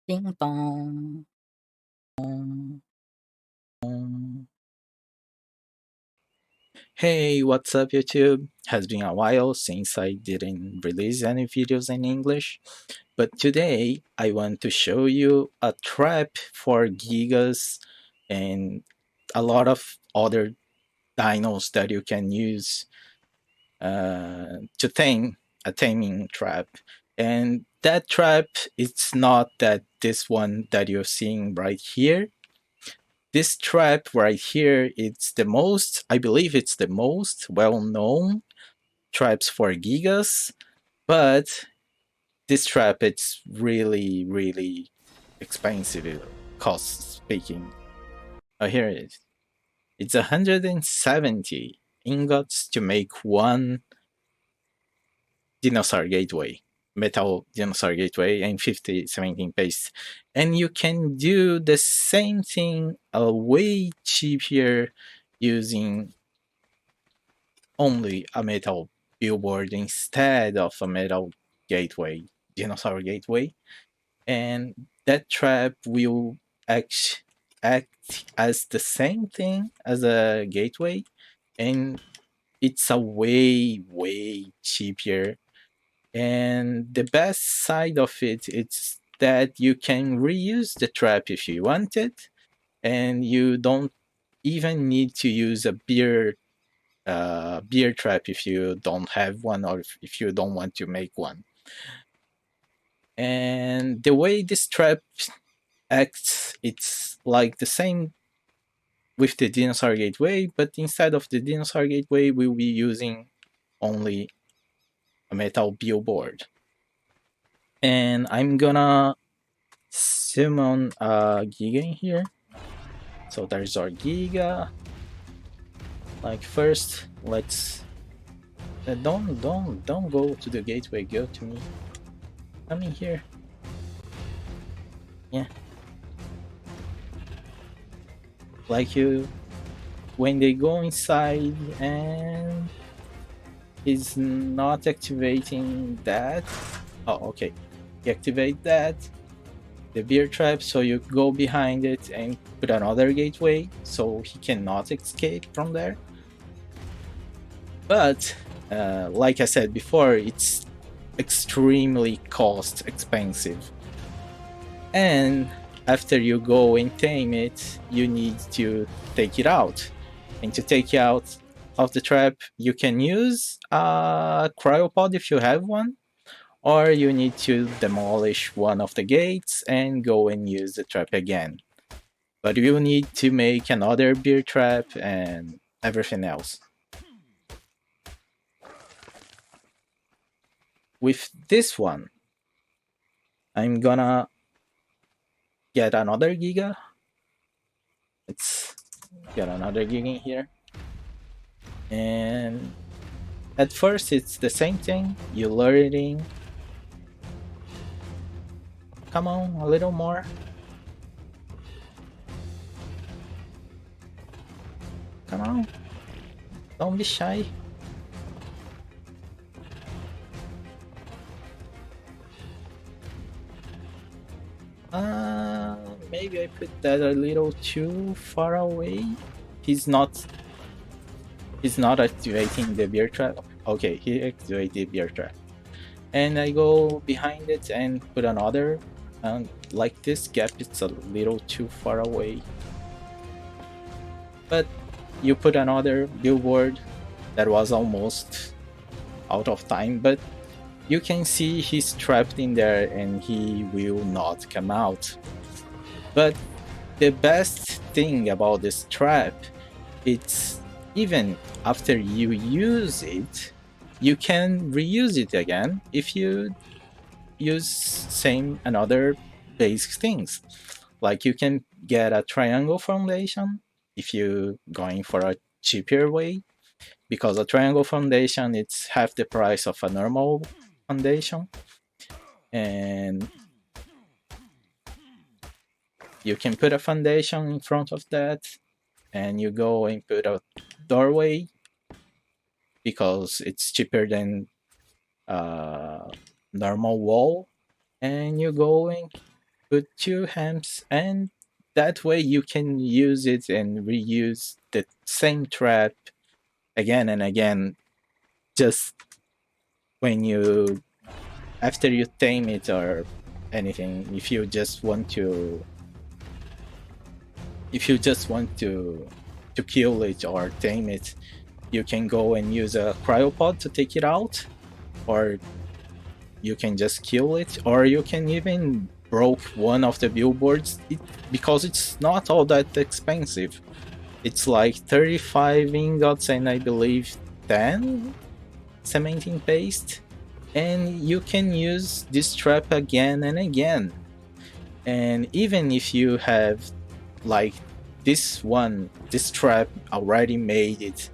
Ding dong. Hey, what's up YouTube? Has been a while since I didn't release any videos in English, but today I want to show you a trap for gigas and a lot of other dinos that you can use to tame a taming trap. And that trap, it's not that this one that you're seeing right here. This trap right here, it's the most, I believe it's the most well-known traps for gigas, but this trap, it's really expensive, cost speaking. Oh, here it is. It's 170 ingots to make one dinosaur gateway, metal dinosaur gateway, and 50 17 paste. And you can do the same thing a way cheaper using only a metal billboard instead of a metal gateway, dinosaur gateway. And that trap will act as the same thing as a gateway, and it's a way cheaper. And the best side of it is that you can reuse the trap if you want it, and you don't even need to use a beer trap if you don't have one, or if you don't want to make one. And the way this trap acts, it's like the same with the dinosaur gateway, but instead of the dinosaur gateway, we'll be using only a metal billboard. And I'm gonna summon a giga in here. So there's our giga. Like first, let's don't go to the gateway. Go to me. Come in here. Yeah, like you when they go inside and is not activating that. Oh, okay. You activate that, the beer trap, so you go behind it and put another gateway so he cannot escape from there. But like I said before, it's extremely cost expensive. And after you go and tame it, you need to take it out. And to take it out of the trap, you can use a cryopod if you have one, or you need to demolish one of the gates and go and use the trap again. But you need to make another beer trap and everything else. With this one, I'm gonna get another giga. Let's get another giga in here. And at first it's the same thing. You lure it in. Come on, a little more. Come on. Don't be shy. Maybe I put that a little too far away. He's not activating the beer trap. Okay, he activated the beer trap. And I go behind it and put another, and like this gap, it's a little too far away. But you put another billboard that was almost out of time, but you can see he's trapped in there and he will not come out. But the best thing about this trap, it's even after you use it, you can reuse it again if you use same another basic things. Like you can get a triangle foundation if you going for a cheaper way, because a triangle foundation, it's half the price of a normal foundation. And you can put a foundation in front of that, and you go and put a doorway because it's cheaper than normal wall. And you go and put 2 hams, and that way you can use it and reuse the same trap again and again. Just when you after you tame it or anything, if you just want to kill it or tame it, you can go and use a cryopod to take it out, or you can just kill it, or you can even broke one of the billboards, because it's not all that expensive. It's like 35 ingots and I believe 10 cementing paste, and you can use this trap again and again. And even if you have like this trap already made it,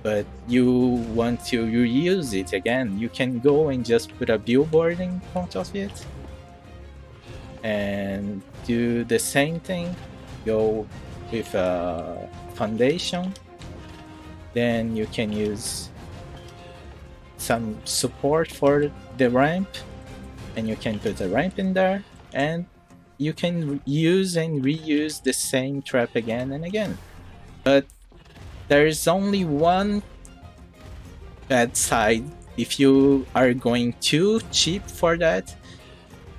but you want to reuse it again, you can go and just put a billboard in front of it and do the same thing. Go with a foundation, then you can use some support for the ramp, and you can put a ramp in there, and you can use and reuse the same trap again and again. But there is only one bad side if you are going too cheap for that.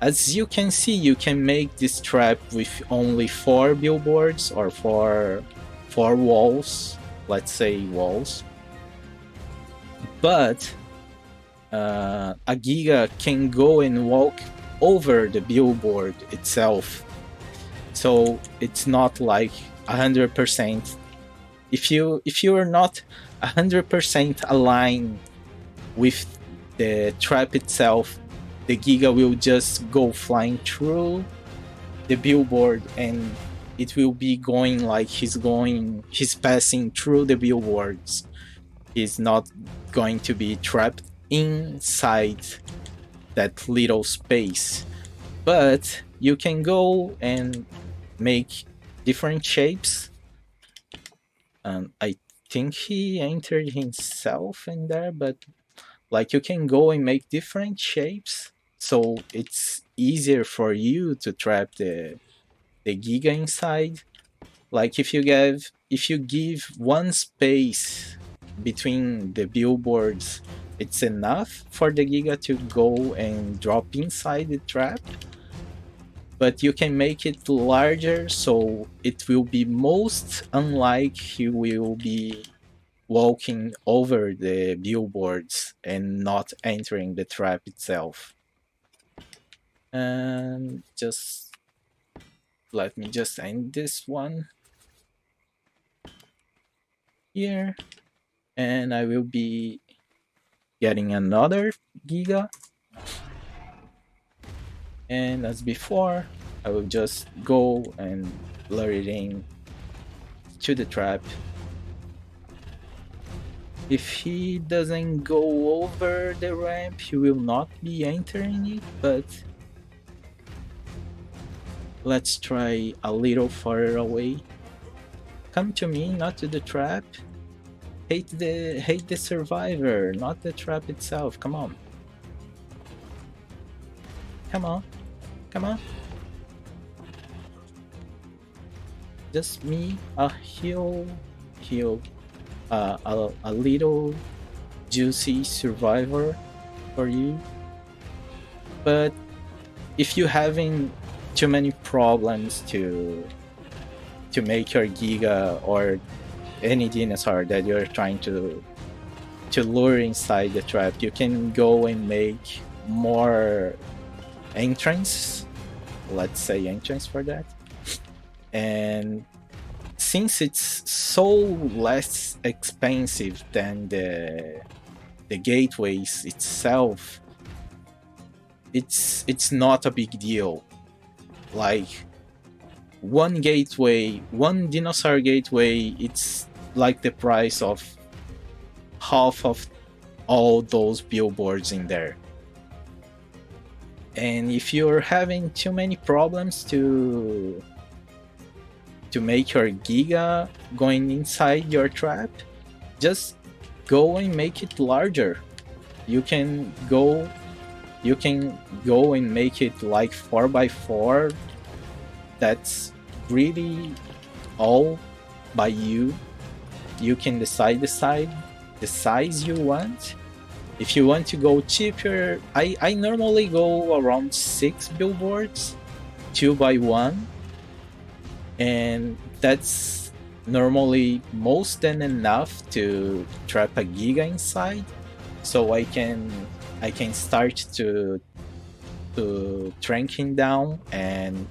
As you can see, you can make this trap with only 4 billboards or 4 walls, let's say walls. But a Giga can go and walk over the billboard itself. So it's not like 100%. If you are not 100% aligned with the trap itself, the Giga will just go flying through the billboard, and it will be going like he's passing through the billboards. He's not going to be trapped inside that little space. But you can go and make different shapes. I think he entered himself in there, but like you can go and make different shapes, so it's easier for you to trap the Giga inside. Like if you give one space between the billboards, it's enough for the Giga to go and drop inside the trap. But you can make it larger, so it will be most unlike he will be walking over the billboards and not entering the trap itself. And just let me just end this one here, and I will be getting another Giga. And as before, I will just go and lure it in to the trap. If he doesn't go over the ramp, he will not be entering it, but let's try a little farther away. Come to me, not to the trap. Hate the survivor, not the trap itself. Come on. Come on. Come on. Just me, a little juicy survivor for you. But if you're having too many problems to make your Giga or any dinosaur that you're trying to lure inside the trap, you can go and make more entrance, let's say entrance for that. And since it's so less expensive than the gateways itself, it's not a big deal. Like one dinosaur gateway, it's like the price of half of all those billboards in there. And if you're having too many problems to make your Giga going inside your trap, just go and make it larger. You can go You can go and make it like 4x4. That's really all by you. You can decide the size you want. If you want to go cheaper, I normally go around 6 billboards, 2x1, and that's normally most than enough to trap a giga inside. So I can start to trank him down, and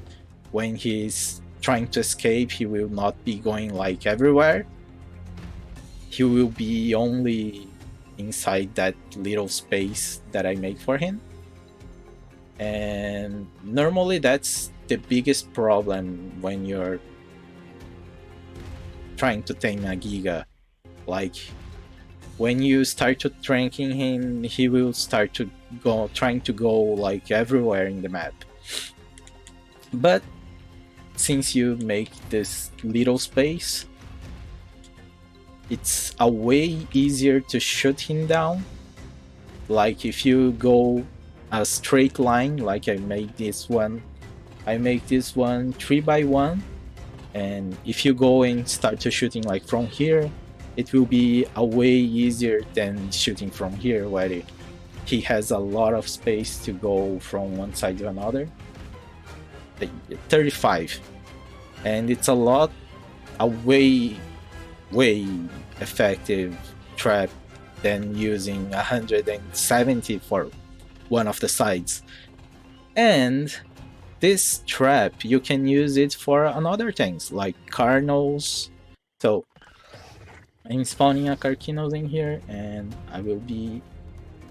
when he's trying to escape, he will not be going like everywhere. He will be only inside that little space that I make for him. And normally that's the biggest problem when you're trying to tame a giga. Like when you start to tranking him, he will start to go trying to go like everywhere in the map. But since you make this little space, it's a way easier to shoot him down. Like if you go a straight line, like I make this one 3x1, and if you go and start to shooting like from here, it will be a way easier than shooting from here, where he has a lot of space to go from one side to another. 35, and it's a way effective trap than using 170 for one of the sides. And this trap, you can use it for another things like Carnos. So I'm spawning a Carcinos in here, and I will be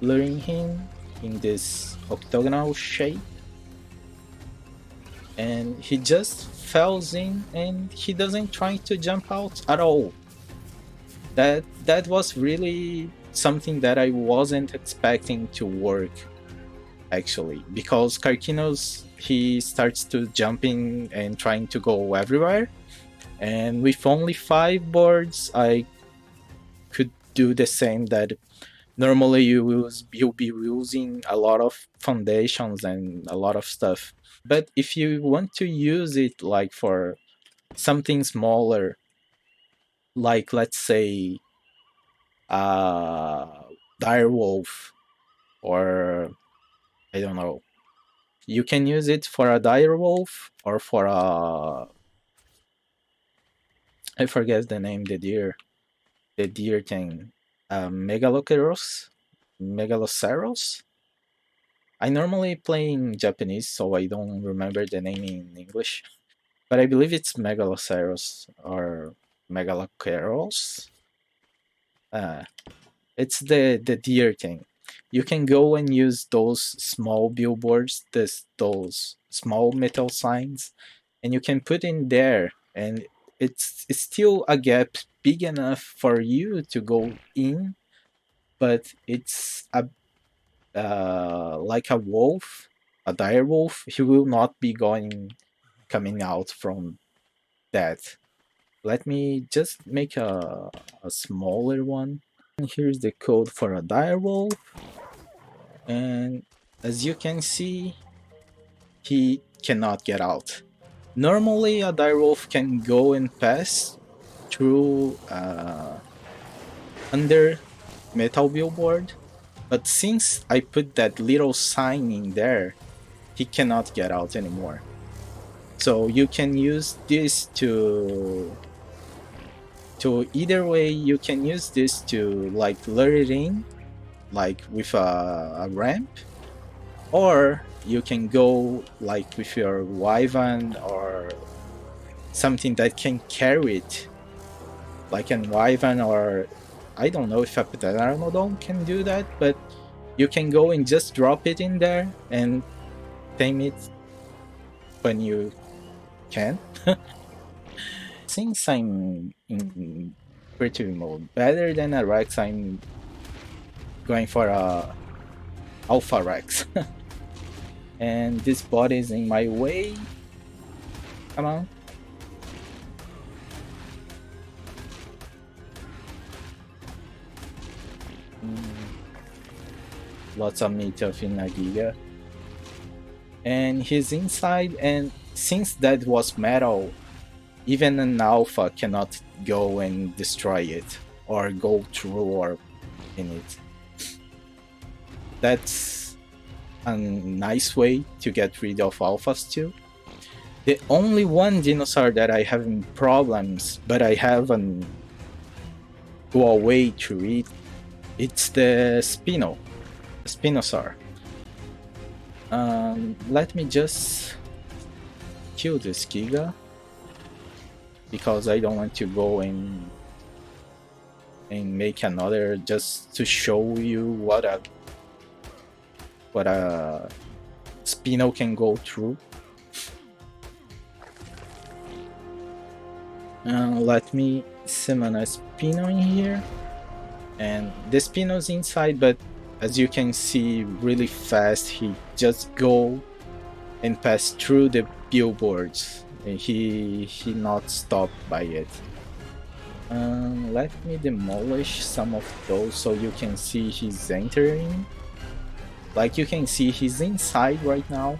luring him in this octagonal shape. And he just falls in, and he doesn't try to jump out at all. That was really something that I wasn't expecting to work, actually, because Carcinos, he starts to jumping and trying to go everywhere, and with only 5 boards I could do the same that normally you'll be using a lot of foundations and a lot of stuff. But if you want to use it like for something smaller, like let's say direwolf, or I don't know, you can use it for a direwolf or for a, I forget the name, the deer thing, megaloceros. I normally play in Japanese, so I don't remember the name in English, but I believe it's megaloceros or megaloceros. It's the deer thing. You can go and use those small billboards, those small metal signs, and you can put in there, and it's still a gap big enough for you to go in, but it's a like a wolf, a dire wolf. He will not be coming out from that. Let me just make a smaller one. And here's the code for a dire wolf. And as you can see, he cannot get out. Normally, a direwolf can go and pass through under metal billboard, but since I put that little sign in there, he cannot get out anymore. So you can use this to either way. You can use this to like lure it in, like with a ramp, or you can go like with your wyvern or something that can carry it, like an wyvern, or I don't know if a pteranodon can do that, but you can go and just drop it in there and tame it when you can. Since I'm in creative mode, better than a Rex, I'm going for a Alpha Rex. And this bot is in my way. Come on. lots of meetup in a giga. And he's inside, and since that was metal, even an alpha cannot go and destroy it or go through or in it. That's a nice way to get rid of alphas too. The only one dinosaur that I have problems, but I have a way to read, it's the Spinosaur. Let me just kill this Giga, because I don't want to go and make another just to show you what a Spino can go through. Let me summon a Spino in here, and the Spino's inside, but as you can see really fast, he just go and pass through the billboards, and he not stopped by it. Let me demolish some of those so you can see he's entering. Like you can see he's inside right now.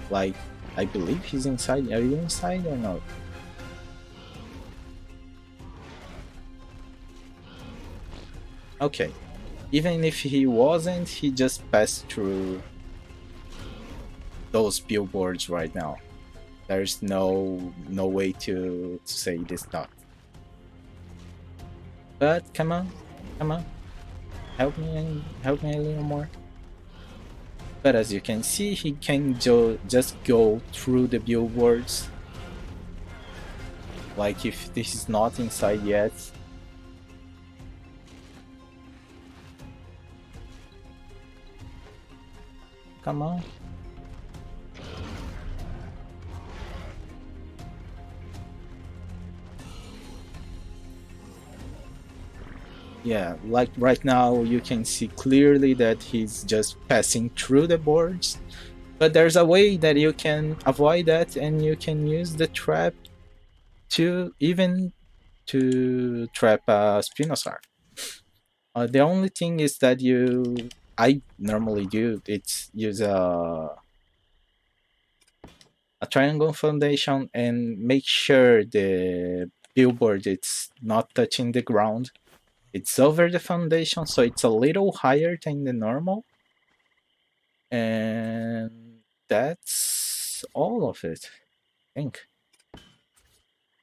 Like, I believe he's inside. Are you inside or not? Okay. Even if he wasn't, he just passed through those billboards right now. There's no way to say this not. But come on, help me a little more. But as you can see, he can just go through the billboards. Like if this is not inside yet. Come on. Yeah, like right now you can see clearly that he's just passing through the boards, but there's a way that you can avoid that, and you can use the trap to trap a Spinosaur. The only thing is that I normally do, it's use a triangle foundation and make sure the billboard it's not touching the ground. It's over the foundation, so it's a little higher than the normal. And that's all of it, I think.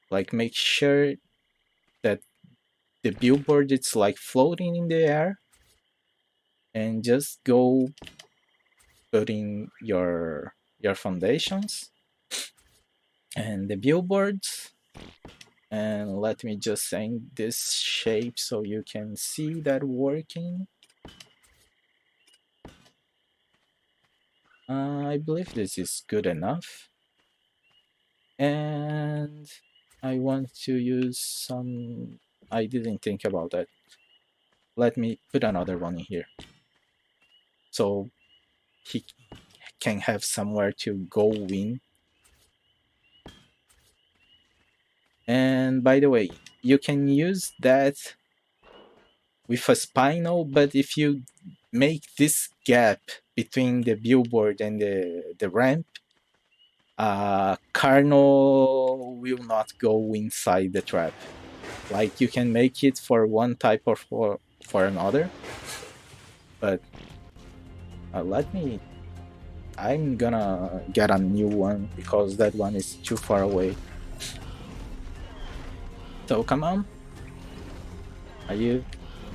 Like, make sure that the billboard it's like floating in the air, and just go putting your foundations and the billboards. And let me just send this shape so you can see that working. I believe this is good enough. And I want to use some... I didn't think about that. Let me put another one in here, so he can have somewhere to go in. And by the way, you can use that with a Spino, but if you make this gap between the billboard and the ramp, Carno will not go inside the trap. Like, you can make it for one type or for another, but I'm gonna get a new one because that one is too far away. So come on, are you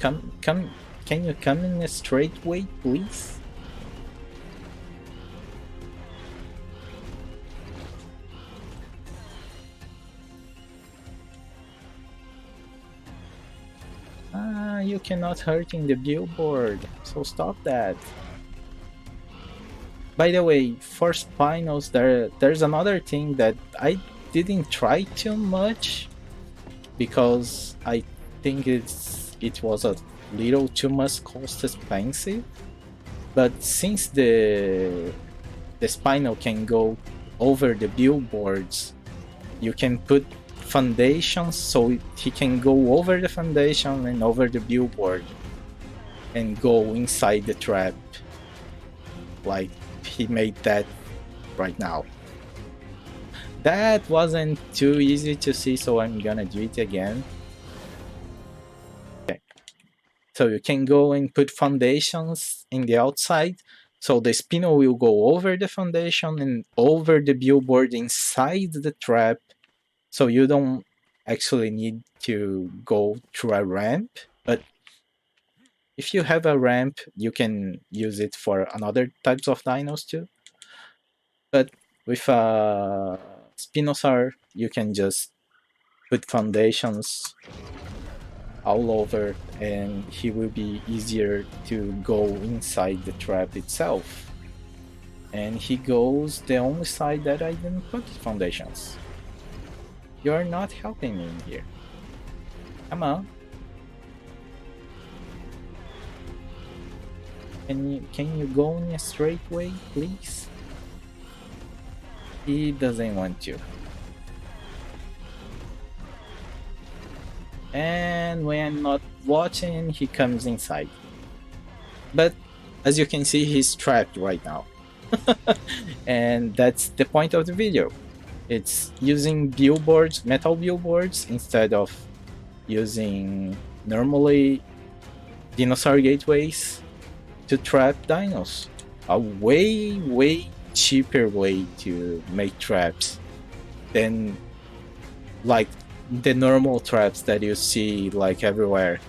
come? Can you come in a straight way, please? You cannot hurt in the billboard, so stop that. By the way, for Spinos, there's another thing that I didn't try too much, because I think it was a little too much cost expensive. But since the Spino can go over the billboards, you can put foundations so he can go over the foundation and over the billboard. and go inside the trap, like he made that right now. That wasn't too easy to see, so I'm gonna do it again. Okay. So you can go and put foundations in the outside. So the spinner will go over the foundation and over the billboard inside the trap. So you don't actually need to go through a ramp. But if you have a ramp, you can use it for another types of dinos too. But with a Spinosaur, you can just put foundations all over and he will be easier to go inside the trap itself. And he goes the only side that I didn't put foundations. You're not helping me in here. Come on. Can you go in a straight way, please? He doesn't want to. And when I'm not watching, he comes inside. But as you can see, he's trapped right now. And that's the point of the video. It's using billboards, metal billboards, instead of using normally dinosaur gateways to trap dinos. A way cheaper way to make traps than like the normal traps that you see like everywhere.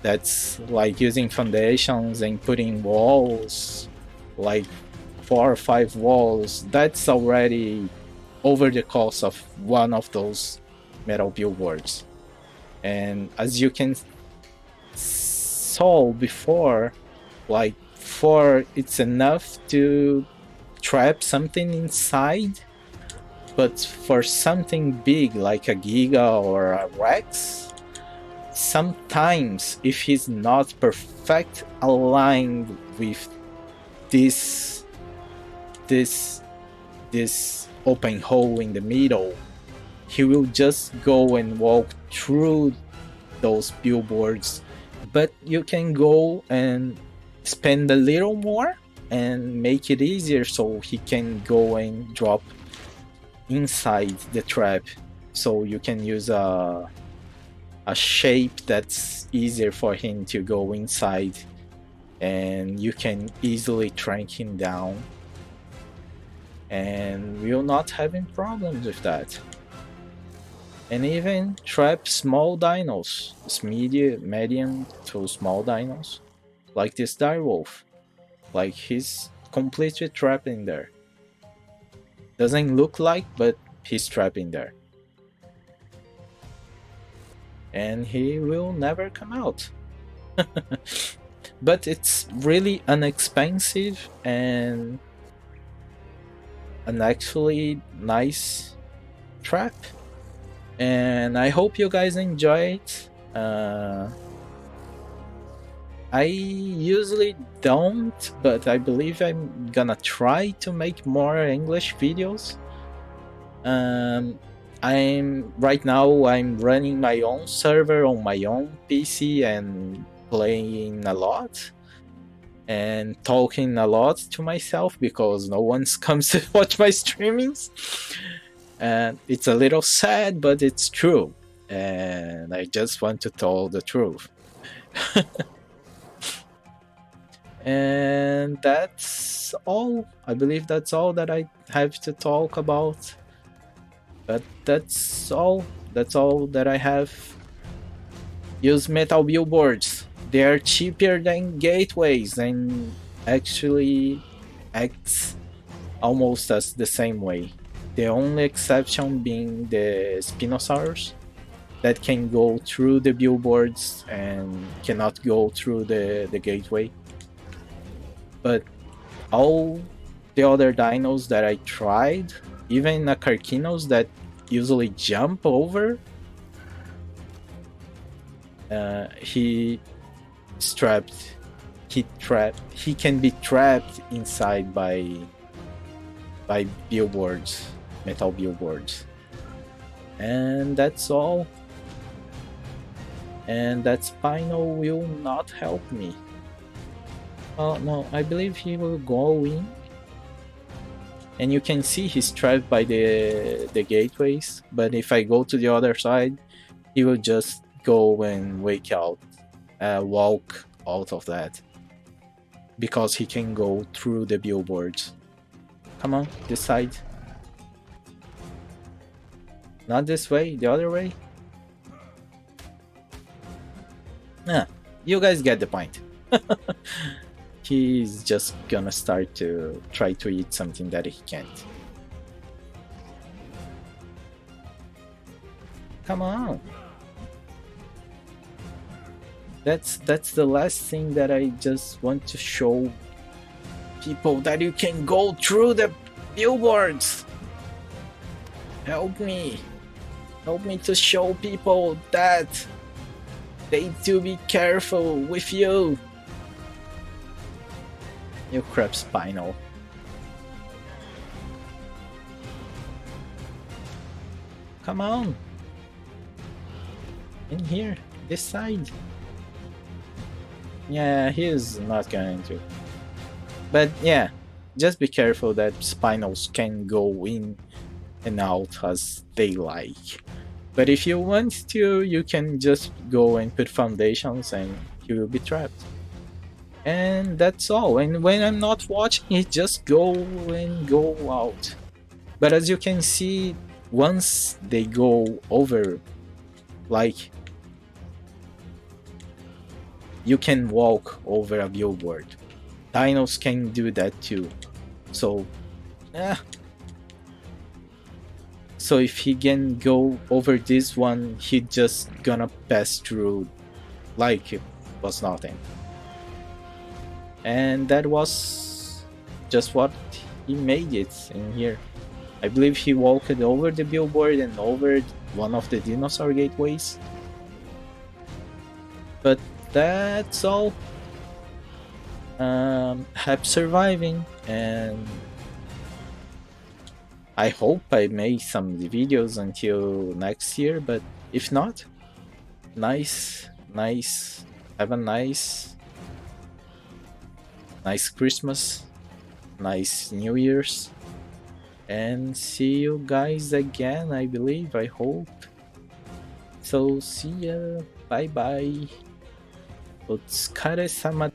That's like using foundations and putting walls, like 4 or 5 walls. That's already over the cost of one of those metal billboards. And as you can saw before, like 4, it's enough to trap something inside, but for something big like a Giga or a Rex, sometimes if he's not perfect aligned with this open hole in the middle, he will just go and walk through those billboards. But you can go and spend a little more and make it easier so he can go and drop inside the trap, so you can use a shape that's easier for him to go inside and you can easily track him down, and we're not having problems with that. And even trap small dinos, medium to small dinos, like this direwolf. Like he's completely trapped in there. Doesn't look like, but he's trapped in there. And he will never come out. But it's really inexpensive and an actually nice trap. And I hope you guys enjoy it. I usually don't, but I believe I'm gonna try to make more English videos. Right now I'm running my own server on my own PC and playing a lot and talking a lot to myself because no one comes to watch my streamings. And it's a little sad, but it's true. And I just want to tell the truth. And that's all. I believe that's all that I have to talk about. But that's all. That's all that I have. Use metal billboards. They are cheaper than gateways and actually acts almost as the same way. The only exception being the Spinosaurs that can go through the billboards and cannot go through the gateway. But all the other dinos that I tried, even the Carcinos that usually jump over, he can be trapped inside by billboards, metal billboards. And that's all. and that Spinal will not help me. Oh no, I believe he will go in, and you can see he's trapped by the gateways, but if I go to the other side, he will just go and walk out of that, because he can go through the billboards. Come on, this side. Not this way, the other way. Nah, you guys get the point. He's just gonna start to try to eat something that he can't. Come on. That's the last thing that I just want to show people, that you can go through the billboards. Help me. Help me to show people that they do be careful with you. You crap Spinal. Come on. In here, this side. Yeah, he's not going to. But yeah, just be careful that Spinals can go in and out as they like. But if you want to, you can just go and put foundations and he will be trapped. And that's all. And when I'm not watching, he just go out. But as you can see, once they go over, like, you can walk over a billboard. Dinos can do that too. So, so if he can go over this one, he just gonna pass through like it was nothing. And that was just what he made it in here. I believe he walked over the billboard and over one of the dinosaur gateways. But that's all. Happy surviving, and I hope I make some videos until next year, but if not, nice, have a nice Christmas, nice New Year's, and see you guys again, I believe, I hope. So see ya, bye bye. お疲れ様